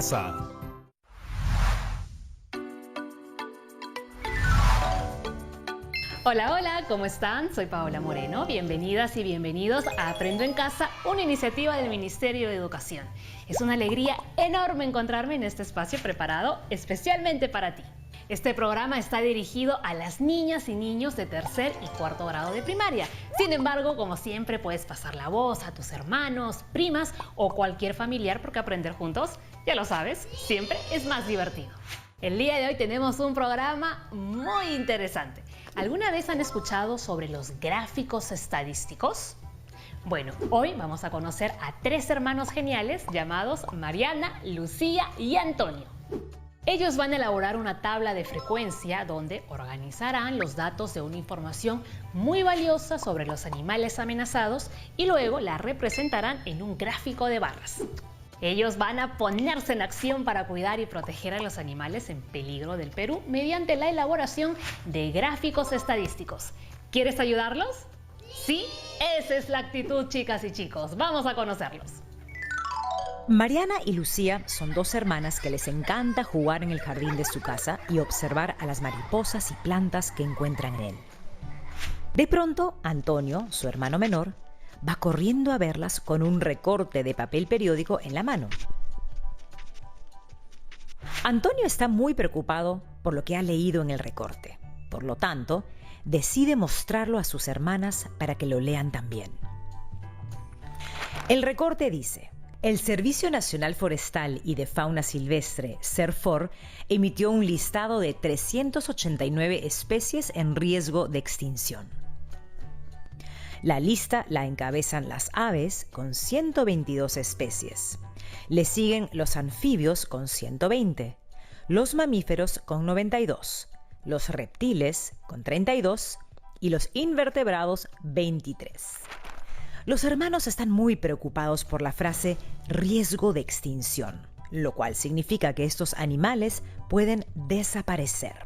casa. Hola, hola, ¿cómo están? Soy Paola Moreno. Bienvenidas y bienvenidos a Aprendo en Casa, una iniciativa del Ministerio de Educación. Es una alegría enorme encontrarme en este espacio preparado especialmente para ti. Este programa está dirigido a las niñas y niños de tercer y cuarto grado de primaria. Sin embargo, como siempre, puedes pasar la voz a tus hermanos, primas o cualquier familiar porque aprender juntos, ya lo sabes, siempre es más divertido. El día de hoy tenemos un programa muy interesante. ¿Alguna vez han escuchado sobre los gráficos estadísticos? Bueno, hoy vamos a conocer a tres hermanos geniales llamados Mariana, Lucía y Antonio. Ellos van a elaborar una tabla de frecuencia donde organizarán los datos de una información muy valiosa sobre los animales amenazados y luego la representarán en un gráfico de barras. Ellos van a ponerse en acción para cuidar y proteger a los animales en peligro del Perú mediante la elaboración de gráficos estadísticos. ¿Quieres ayudarlos? Sí, esa es la actitud, chicas y chicos. Vamos a conocerlos. Mariana y Lucía son dos hermanas que les encanta jugar en el jardín de su casa y observar a las mariposas y plantas que encuentran en él. De pronto, Antonio, su hermano menor, va corriendo a verlas con un recorte de papel periódico en la mano. Antonio está muy preocupado por lo que ha leído en el recorte. Por lo tanto, decide mostrarlo a sus hermanas para que lo lean también. El recorte dice: el Servicio Nacional Forestal y de Fauna Silvestre, SERFOR, emitió un listado de 389 especies en riesgo de extinción. La lista la encabezan las aves con 122 especies. Le siguen los anfibios con 120, los mamíferos con 92, los reptiles con 32 y los invertebrados 23. Los hermanos están muy preocupados por la frase riesgo de extinción, lo cual significa que estos animales pueden desaparecer.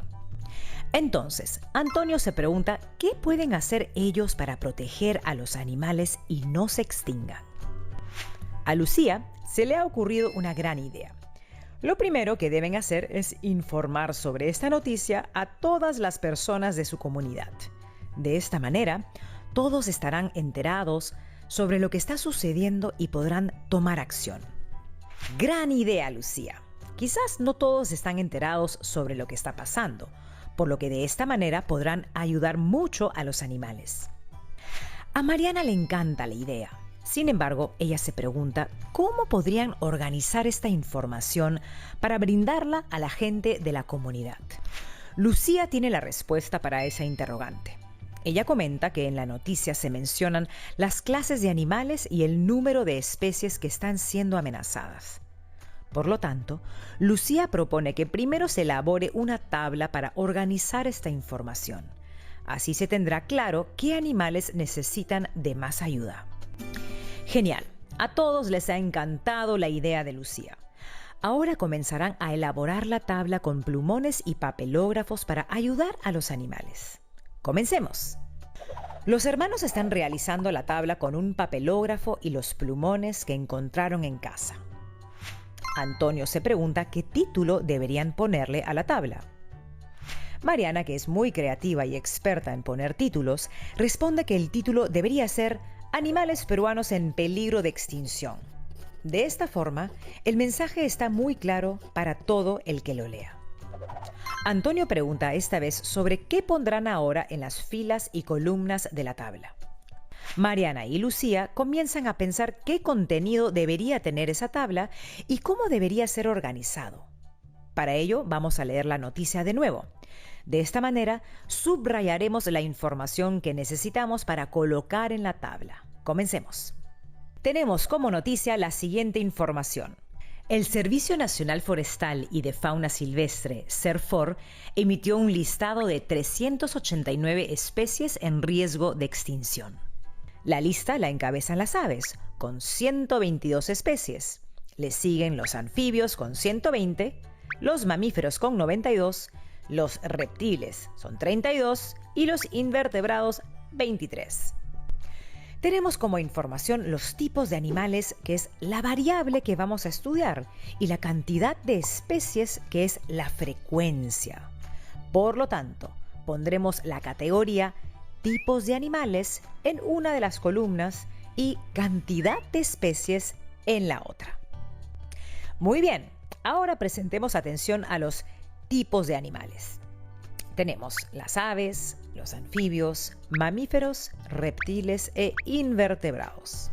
Entonces, Antonio se pregunta qué pueden hacer ellos para proteger a los animales y no se extingan. A Lucía se le ha ocurrido una gran idea. Lo primero que deben hacer es informar sobre esta noticia a todas las personas de su comunidad. De esta manera, todos estarán enterados sobre lo que está sucediendo y podrán tomar acción. Gran idea, Lucía. Quizás no todos están enterados sobre lo que está pasando, por lo que de esta manera podrán ayudar mucho a los animales. A Mariana le encanta la idea. Sin embargo, ella se pregunta cómo podrían organizar esta información para brindarla a la gente de la comunidad. Lucía tiene la respuesta para esa interrogante. Ella comenta que en la noticia se mencionan las clases de animales y el número de especies que están siendo amenazadas. Por lo tanto, Lucía propone que primero se elabore una tabla para organizar esta información. Así se tendrá claro qué animales necesitan de más ayuda. Genial, a todos les ha encantado la idea de Lucía. Ahora comenzarán a elaborar la tabla con plumones y papelógrafos para ayudar a los animales. ¡Comencemos! Los hermanos están realizando la tabla con un papelógrafo y los plumones que encontraron en casa. Antonio se pregunta qué título deberían ponerle a la tabla. Mariana, que es muy creativa y experta en poner títulos, responde que el título debería ser Animales peruanos en peligro de extinción. De esta forma, el mensaje está muy claro para todo el que lo lea. Antonio pregunta esta vez sobre qué pondrán ahora en las filas y columnas de la tabla. Mariana y Lucía comienzan a pensar qué contenido debería tener esa tabla y cómo debería ser organizado. Para ello, vamos a leer la noticia de nuevo. De esta manera, subrayaremos la información que necesitamos para colocar en la tabla. Comencemos. Tenemos como noticia la siguiente información. El Servicio Nacional Forestal y de Fauna Silvestre, SERFOR, emitió un listado de 389 especies en riesgo de extinción. La lista la encabezan las aves, con 122 especies. Le siguen los anfibios, con 120, los mamíferos, con 92, los reptiles, son 32, y los invertebrados, 23. tenemos como información los tipos de animales, que es la variable que vamos a estudiar, y la cantidad de especies, que es la frecuencia. Por lo tanto, pondremos la categoría tipos de animales en una de las columnas y cantidad de especies en la otra. Muy bien, ahora presentemos atención a los tipos de animales. Tenemos las aves, los anfibios, mamíferos, reptiles e invertebrados.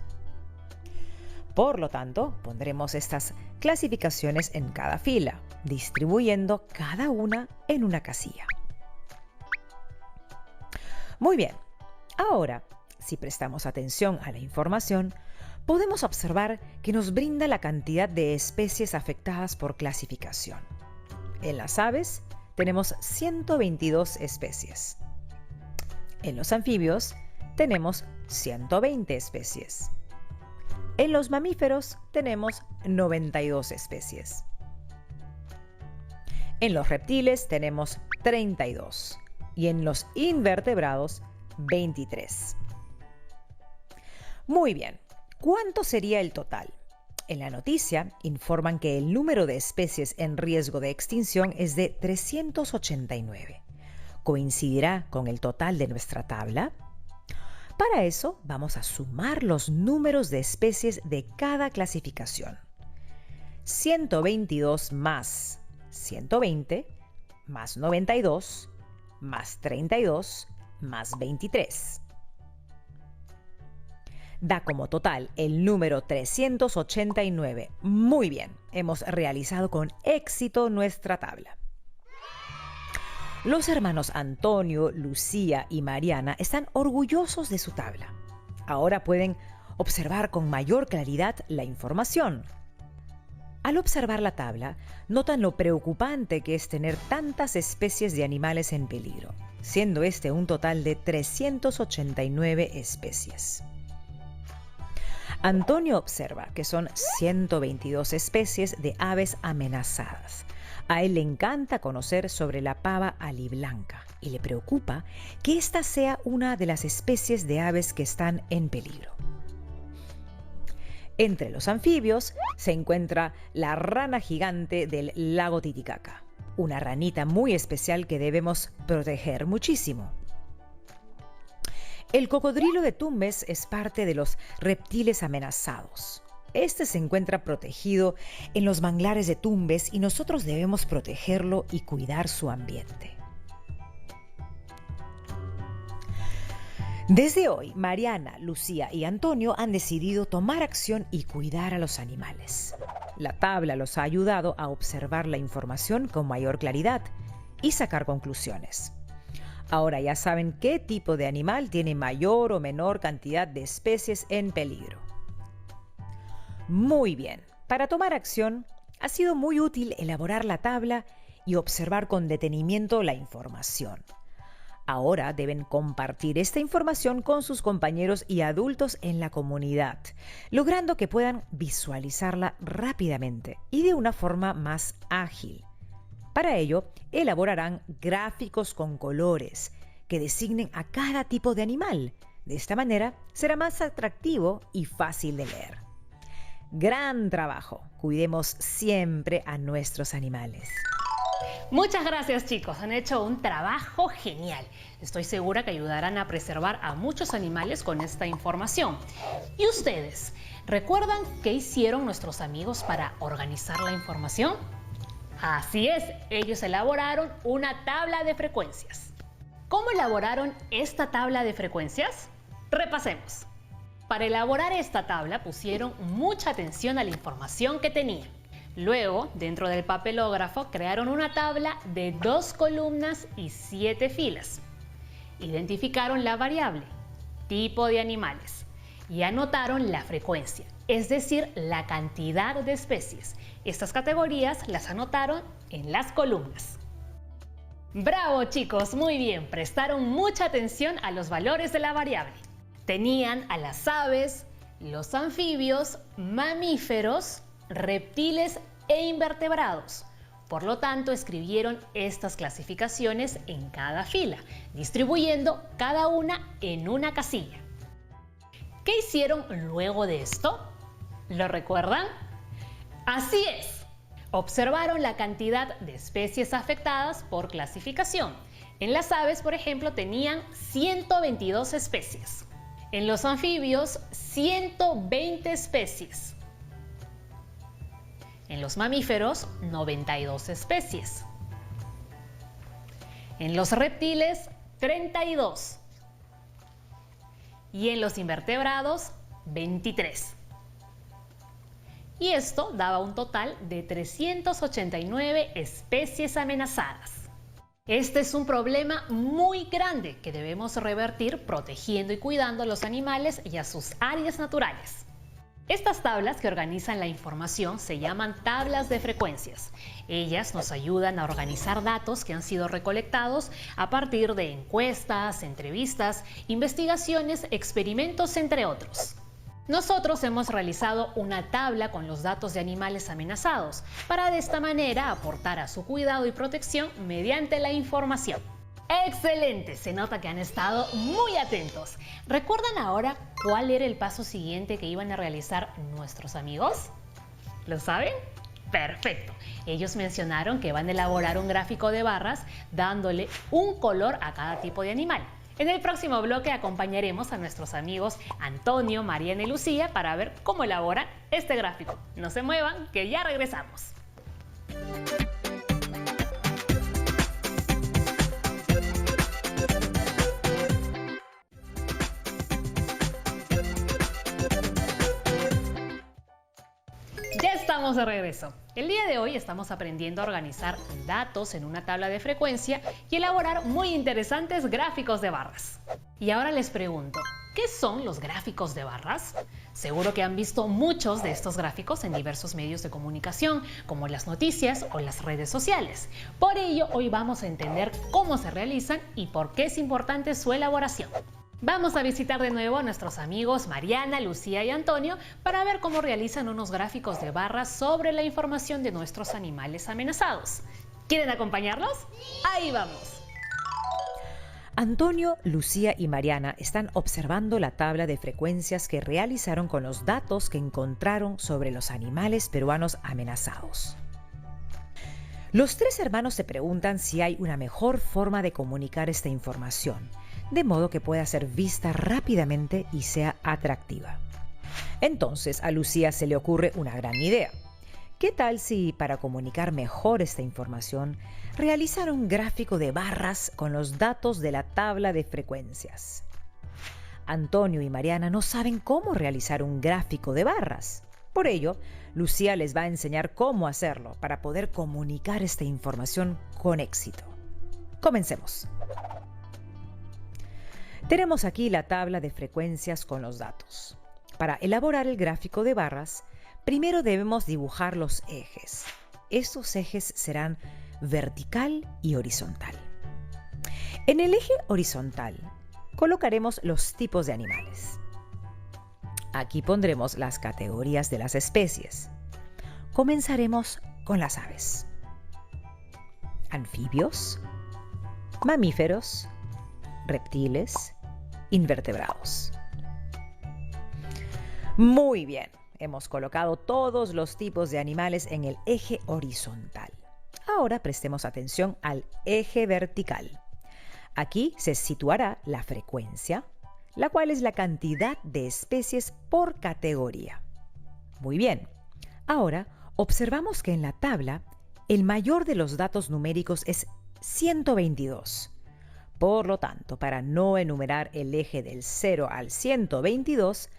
Por lo tanto, pondremos estas clasificaciones en cada fila, distribuyendo cada una en una casilla. Muy bien, ahora, si prestamos atención a la información, podemos observar que nos brinda la cantidad de especies afectadas por clasificación. En las aves tenemos 122 especies. En los anfibios tenemos 120 especies. En los mamíferos tenemos 92 especies. En los reptiles tenemos 32 y en los invertebrados 23. Muy bien, ¿cuánto sería el total? En la noticia informan que el número de especies en riesgo de extinción es de 389. ¿Coincidirá con el total de nuestra tabla? Para eso vamos a sumar los números de especies de cada clasificación. 122 más 120 más 92 más 32 más 23. Da como total el número 389. Muy bien, hemos realizado con éxito nuestra tabla. Los hermanos Antonio, Lucía y Mariana están orgullosos de su tabla. Ahora pueden observar con mayor claridad la información. Al observar la tabla, notan lo preocupante que es tener tantas especies de animales en peligro, siendo este un total de 389 especies. Antonio observa que son 122 especies de aves amenazadas. A él le encanta conocer sobre la pava aliblanca y le preocupa que esta sea una de las especies de aves que están en peligro. Entre los anfibios se encuentra la rana gigante del lago Titicaca, una ranita muy especial que debemos proteger muchísimo. El cocodrilo de Tumbes es parte de los reptiles amenazados. Este se encuentra protegido en los manglares de Tumbes y nosotros debemos protegerlo y cuidar su ambiente. Desde hoy, Mariana, Lucía y Antonio han decidido tomar acción y cuidar a los animales. La tabla los ha ayudado a observar la información con mayor claridad y sacar conclusiones. Ahora ya saben qué tipo de animal tiene mayor o menor cantidad de especies en peligro. Muy bien, para tomar acción ha sido muy útil elaborar la tabla y observar con detenimiento la información. Ahora deben compartir esta información con sus compañeros y adultos en la comunidad, logrando que puedan visualizarla rápidamente y de una forma más ágil. Para ello, elaborarán gráficos con colores que designen a cada tipo de animal. De esta manera, será más atractivo y fácil de leer. ¡Gran trabajo! Cuidemos siempre a nuestros animales. Muchas gracias, chicos. Han hecho un trabajo genial. Estoy segura que ayudarán a preservar a muchos animales con esta información. ¿Y ustedes? ¿Recuerdan qué hicieron nuestros amigos para organizar la información? Así es, ellos elaboraron una tabla de frecuencias. ¿Cómo elaboraron esta tabla de frecuencias? Repasemos. Para elaborar esta tabla pusieron mucha atención a la información que tenían. Luego, dentro del papelógrafo, crearon una tabla de 2 columnas y 7 filas. Identificaron la variable, tipo de animales, y anotaron la frecuencia, es decir, la cantidad de especies. Estas categorías las anotaron en las columnas. ¡Bravo, chicos! Muy bien, prestaron mucha atención a los valores de la variable. Tenían a las aves, los anfibios, mamíferos, reptiles e invertebrados. Por lo tanto, escribieron estas clasificaciones en cada fila, distribuyendo cada una en una casilla. ¿Qué hicieron luego de esto? ¿Lo recuerdan? Así es. Observaron la cantidad de especies afectadas por clasificación. En las aves, por ejemplo, tenían 122 especies. En los anfibios, 120 especies. En los mamíferos, 92 especies. En los reptiles, 32. Y en los invertebrados, 23. Y esto daba un total de 389 especies amenazadas. Este es un problema muy grande que debemos revertir protegiendo y cuidando a los animales y a sus áreas naturales. Estas tablas que organizan la información se llaman tablas de frecuencias. Ellas nos ayudan a organizar datos que han sido recolectados a partir de encuestas, entrevistas, investigaciones, experimentos, entre otros. Nosotros hemos realizado una tabla con los datos de animales amenazados para de esta manera aportar a su cuidado y protección mediante la información. ¡Excelente! Se nota que han estado muy atentos. ¿Recuerdan ahora cuál era el paso siguiente que iban a realizar nuestros amigos? ¿Lo saben? Perfecto. Ellos mencionaron que van a elaborar un gráfico de barras dándole un color a cada tipo de animal. En el próximo bloque acompañaremos a nuestros amigos Antonio, Mariana y Lucía para ver cómo elaboran este gráfico. No se muevan, que ya regresamos. Ya estamos de regreso. El día de hoy estamos aprendiendo a organizar datos en una tabla de frecuencia y elaborar muy interesantes gráficos de barras. Y ahora les pregunto, ¿qué son los gráficos de barras? Seguro que han visto muchos de estos gráficos en diversos medios de comunicación, como las noticias o las redes sociales. Por ello, hoy vamos a entender cómo se realizan y por qué es importante su elaboración. Vamos a visitar de nuevo a nuestros amigos Mariana, Lucía y Antonio para ver cómo realizan unos gráficos de barras sobre la información de nuestros animales amenazados. ¿Quieren acompañarlos? ¡Ahí vamos! Antonio, Lucía y Mariana están observando la tabla de frecuencias que realizaron con los datos que encontraron sobre los animales peruanos amenazados. Los tres hermanos se preguntan si hay una mejor forma de comunicar esta información, de modo que pueda ser vista rápidamente y sea atractiva. Entonces a Lucía se le ocurre una gran idea. ¿Qué tal si, para comunicar mejor esta información, realizara un gráfico de barras con los datos de la tabla de frecuencias? Antonio y Mariana no saben cómo realizar un gráfico de barras. Por ello, Lucía les va a enseñar cómo hacerlo para poder comunicar esta información con éxito. Comencemos. Tenemos aquí la tabla de frecuencias con los datos. Para elaborar el gráfico de barras, primero debemos dibujar los ejes. Estos ejes serán vertical y horizontal. En el eje horizontal colocaremos los tipos de animales. Aquí pondremos las categorías de las especies. Comenzaremos con las aves. Anfibios, mamíferos, reptiles, invertebrados. Muy bien, hemos colocado todos los tipos de animales en el eje horizontal. Ahora prestemos atención al eje vertical. Aquí se situará la frecuencia, la cual es la cantidad de especies por categoría. Muy bien, ahora observamos que en la tabla el mayor de los datos numéricos es 122. Por lo tanto, para no enumerar el eje del 0 al 122,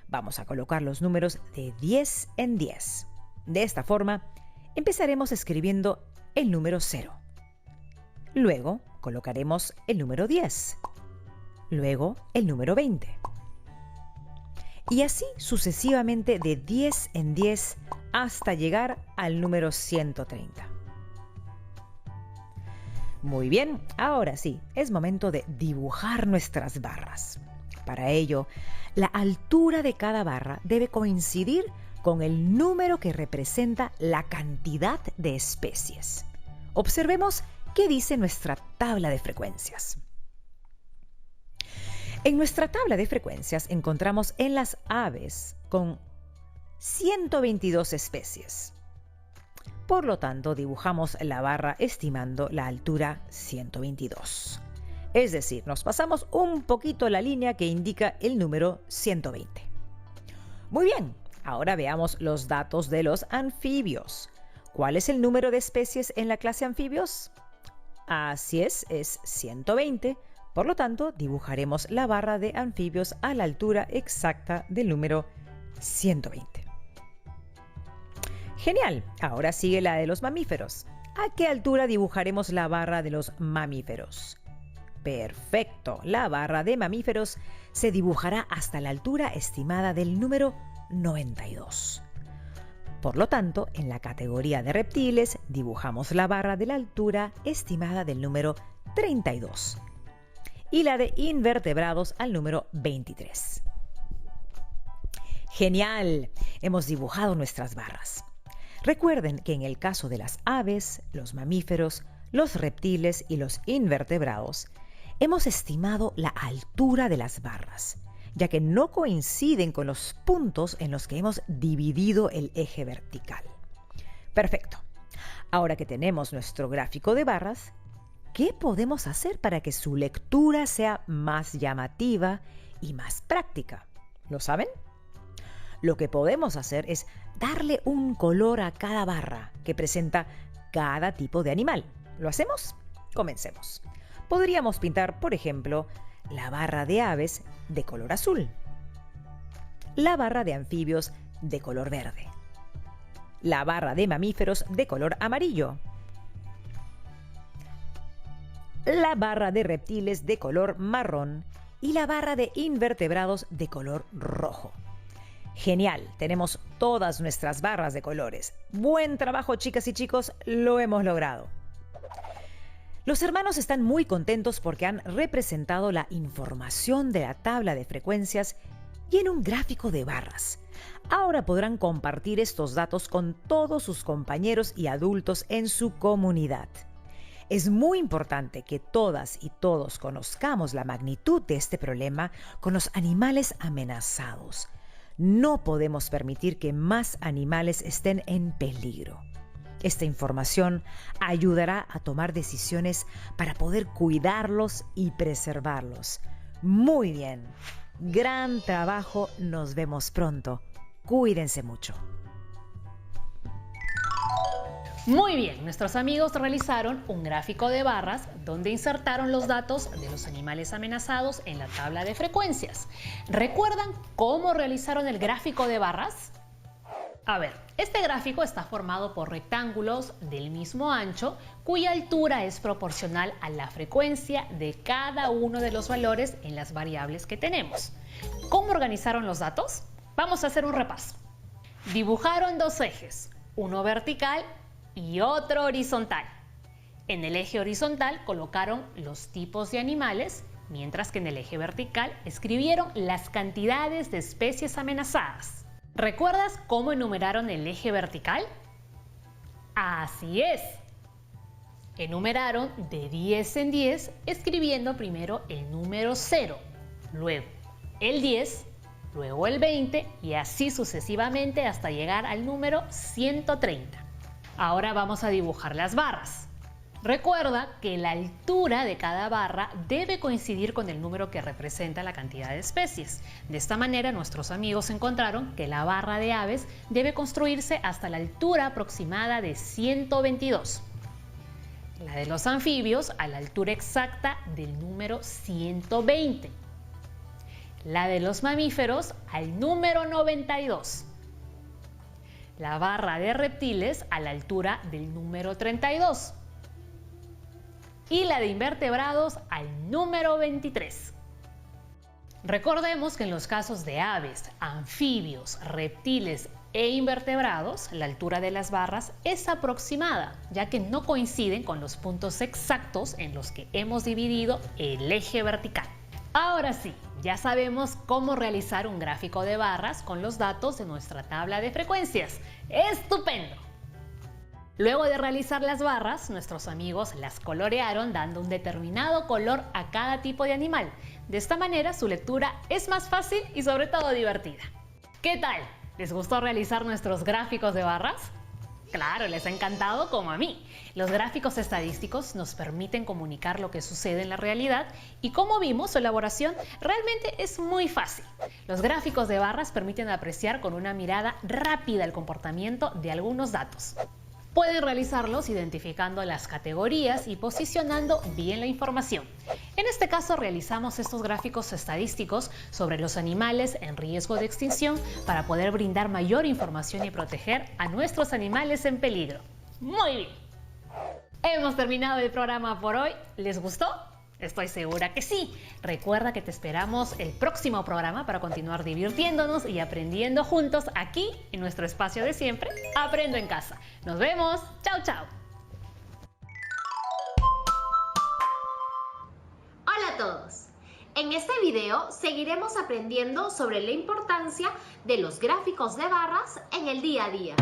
vamos a colocar los números de 10 en 10. De esta forma, empezaremos escribiendo el número 0. Luego, colocaremos el número 10. Luego, el número 20. Y así sucesivamente de 10 en 10 hasta llegar al número 130. Muy bien, ahora sí, es momento de dibujar nuestras barras. Para ello, la altura de cada barra debe coincidir con el número que representa la cantidad de especies. Observemos qué dice nuestra tabla de frecuencias. En nuestra tabla de frecuencias encontramos en las aves con 122 especies. Por lo tanto, dibujamos la barra estimando la altura 122. Es decir, nos pasamos un poquito la línea que indica el número 120. Muy bien, ahora veamos los datos de los anfibios. ¿Cuál es el número de especies en la clase anfibios? Así es 120. Por lo tanto, dibujaremos la barra de anfibios a la altura exacta del número 120. Genial, ahora sigue la de los mamíferos. ¿A qué altura dibujaremos la barra de los mamíferos? Perfecto, la barra de mamíferos se dibujará hasta la altura estimada del número 92. Por lo tanto, en la categoría de reptiles dibujamos la barra de la altura estimada del número 32 y la de invertebrados al número 23. ¡Genial! Hemos dibujado nuestras barras. Recuerden que en el caso de las aves, los mamíferos, los reptiles y los invertebrados, hemos estimado la altura de las barras, ya que no coinciden con los puntos en los que hemos dividido el eje vertical. Perfecto. Ahora que tenemos nuestro gráfico de barras, ¿qué podemos hacer para que su lectura sea más llamativa y más práctica? ¿Lo saben? Lo que podemos hacer es darle un color a cada barra que presenta cada tipo de animal. ¿Lo hacemos? Comencemos. Podríamos pintar, por ejemplo, la barra de aves de color azul, la barra de anfibios de color verde, la barra de mamíferos de color amarillo, la barra de reptiles de color marrón y la barra de invertebrados de color rojo. Genial, tenemos todas nuestras barras de colores. Buen trabajo, chicas y chicos, lo hemos logrado. Los hermanos están muy contentos porque han representado la información de la tabla de frecuencias y en un gráfico de barras. Ahora podrán compartir estos datos con todos sus compañeros y adultos en su comunidad. Es muy importante que todas y todos conozcamos la magnitud de este problema con los animales amenazados. No podemos permitir que más animales estén en peligro. Esta información ayudará a tomar decisiones para poder cuidarlos y preservarlos. Muy bien. Gran trabajo. Nos vemos pronto. Cuídense mucho. Muy bien, nuestros amigos realizaron un gráfico de barras donde insertaron los datos de los animales amenazados en la tabla de frecuencias. ¿Recuerdan cómo realizaron el gráfico de barras? A ver, este gráfico está formado por rectángulos del mismo ancho cuya altura es proporcional a la frecuencia de cada uno de los valores en las variables que tenemos. ¿Cómo organizaron los datos? Vamos a hacer un repaso. Dibujaron dos ejes, uno vertical y otro horizontal. En el eje horizontal colocaron los tipos de animales, mientras que en el eje vertical escribieron las cantidades de especies amenazadas. ¿Recuerdas cómo enumeraron el eje vertical? Así es. Enumeraron de 10 en 10, escribiendo primero el número 0, luego el 10, luego el 20 y así sucesivamente hasta llegar al número 130. Ahora vamos a dibujar las barras. Recuerda que la altura de cada barra debe coincidir con el número que representa la cantidad de especies. De esta manera, nuestros amigos encontraron que la barra de aves debe construirse hasta la altura aproximada de 122. La de los anfibios a la altura exacta del número 120. La de los mamíferos al número 92. La barra de reptiles a la altura del número 32. Y la de invertebrados al número 23. Recordemos que en los casos de aves, anfibios, reptiles e invertebrados, la altura de las barras es aproximada, ya que no coinciden con los puntos exactos en los que hemos dividido el eje vertical. Ahora sí, ya sabemos cómo realizar un gráfico de barras con los datos de nuestra tabla de frecuencias. ¡Estupendo! Luego de realizar las barras, nuestros amigos las colorearon dando un determinado color a cada tipo de animal. De esta manera su lectura es más fácil y sobre todo divertida. ¿Qué tal? ¿Les gustó realizar nuestros gráficos de barras? Claro, les ha encantado como a mí. Los gráficos estadísticos nos permiten comunicar lo que sucede en la realidad y como vimos, su elaboración realmente es muy fácil. Los gráficos de barras permiten apreciar con una mirada rápida el comportamiento de algunos datos. Pueden realizarlos identificando las categorías y posicionando bien la información. En este caso realizamos estos gráficos estadísticos sobre los animales en riesgo de extinción para poder brindar mayor información y proteger a nuestros animales en peligro. Muy bien. Hemos terminado el programa por hoy. ¿Les gustó? Estoy segura que sí. Recuerda que te esperamos el próximo programa para continuar divirtiéndonos y aprendiendo juntos aquí en nuestro espacio de siempre, Aprendo en Casa. Nos vemos. Chao, chao. Hola a todos. En este video seguiremos aprendiendo sobre la importancia de los gráficos de barras en el día a día.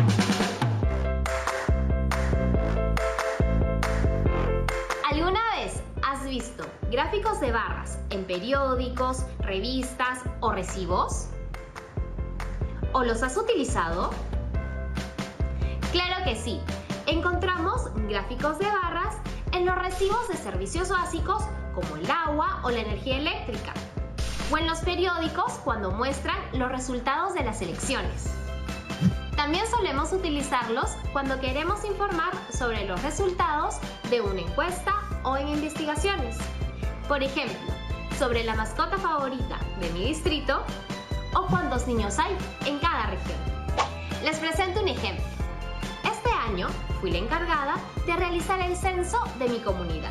¿Alguna vez has visto gráficos de barras en periódicos, revistas o recibos? ¿O los has utilizado? Claro que sí. Encontramos gráficos de barras en los recibos de servicios básicos como el agua o la energía eléctrica, o en los periódicos cuando muestran los resultados de las elecciones. También solemos utilizarlos cuando queremos informar sobre los resultados de una encuesta o en investigaciones. Por ejemplo, sobre la mascota favorita de mi distrito o cuántos niños hay en cada región. Les presento un ejemplo. Este año fui la encargada de realizar el censo de mi comunidad.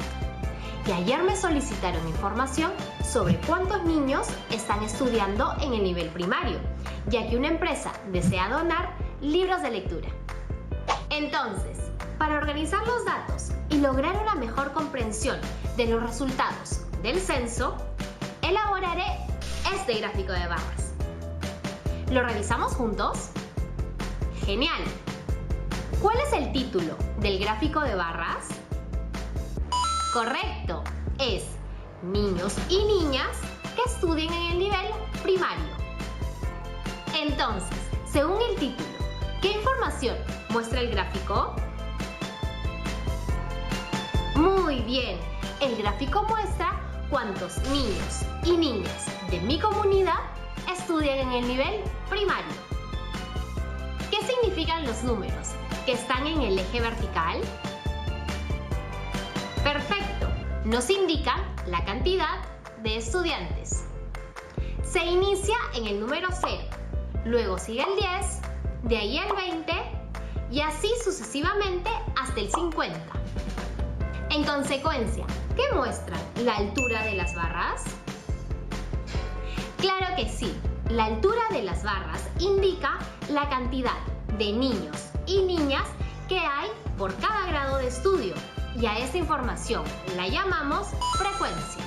Y ayer me solicitaron información sobre cuántos niños están estudiando en el nivel primario, ya que una empresa desea donar libros de lectura. Entonces, para organizar los datos y lograr una mejor comprensión de los resultados del censo, elaboraré este gráfico de barras. ¿Lo revisamos juntos? ¡Genial! ¿Cuál es el título del gráfico de barras? Correcto, es Niños y niñas que estudian en el nivel primario. Entonces, según el título, ¿qué información muestra el gráfico? Muy bien, el gráfico muestra cuántos niños y niñas de mi comunidad estudian en el nivel primario. ¿Qué significan los números que están en el eje vertical? Perfecto, nos indican la cantidad de estudiantes. Se inicia en el número 0, luego sigue el 10, de ahí el 20 y así sucesivamente hasta el 50. En consecuencia, ¿qué muestran la altura de las barras? Claro que sí, la altura de las barras indica la cantidad de niños y niñas que hay por cada grado de estudio y a esta información la llamamos frecuencia.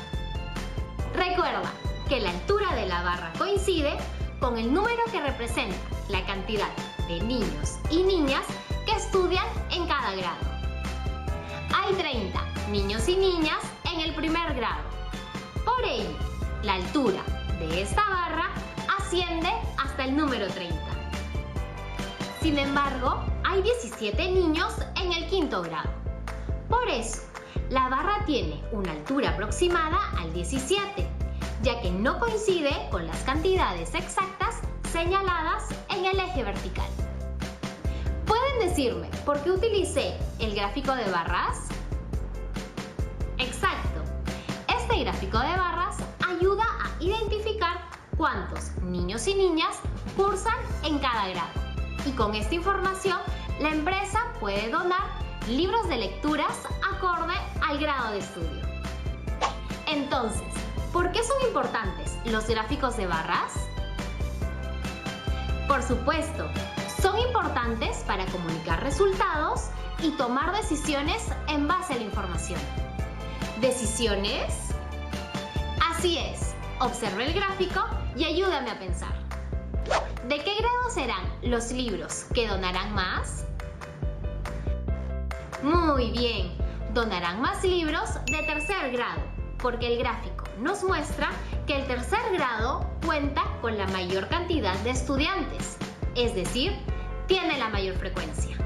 Recuerda que la altura de la barra coincide con el número que representa la cantidad de niños y niñas que estudian en cada grado. Hay 30 niños y niñas en el primer grado. Por ello, la altura de esta barra asciende hasta el número 30. Sin embargo, hay 17 niños en el quinto grado. Por eso, la barra tiene una altura aproximada al 17, ya que no coincide con las cantidades exactas señaladas en el eje vertical. ¿Pueden decirme por qué utilicé el gráfico de barras? Exacto. Este gráfico de barras ayuda a identificar cuántos niños y niñas cursan en cada grado. Y con esta información, la empresa puede donar libros de lecturas acorde al grado de estudio. Entonces, ¿por qué son importantes los gráficos de barras? Por supuesto, son importantes para comunicar resultados y tomar decisiones en base a la información. ¿Decisiones? Así es, observa el gráfico y ayúdame a pensar. ¿De qué grado serán los libros que donarán más? Muy bien, donarán más libros de tercer grado, porque el gráfico nos muestra que el tercer grado cuenta con la mayor cantidad de estudiantes, es decir, tiene la mayor frecuencia.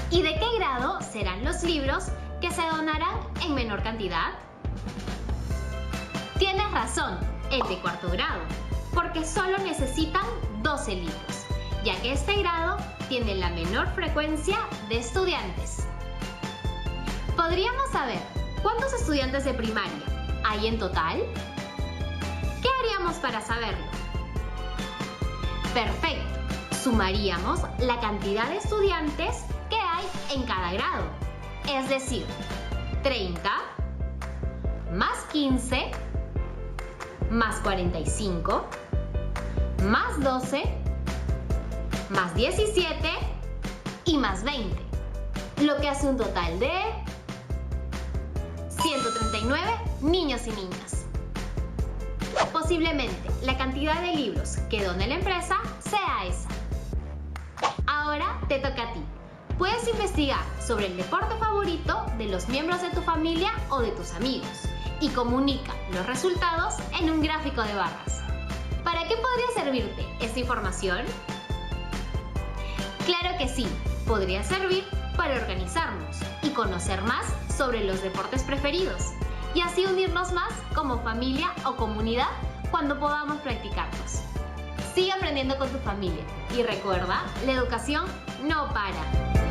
¿Y de qué grado serán los libros que se donarán en menor cantidad? Tienes razón, es de cuarto grado, porque solo necesitan 12 libros, ya que este grado tiene la menor frecuencia de estudiantes. ¿Podríamos saber cuántos estudiantes de primaria hay en total? ¿Qué haríamos para saberlo? Perfecto, sumaríamos la cantidad de estudiantes que hay en cada grado, es decir, 30 más 15 más 45 más 12 más 17 y más 20, lo que hace un total de 139 niños y niñas. Posiblemente la cantidad de libros que done la empresa sea esa. Ahora te toca a ti. Puedes investigar sobre el deporte favorito de los miembros de tu familia o de tus amigos y comunica los resultados en un gráfico de barras. ¿Para qué podría servirte esta información? Claro que sí, podría servir para organizarnos y conocer más sobre los deportes preferidos y así unirnos más como familia o comunidad cuando podamos practicarlos. Sigue aprendiendo con tu familia y recuerda, la educación no para.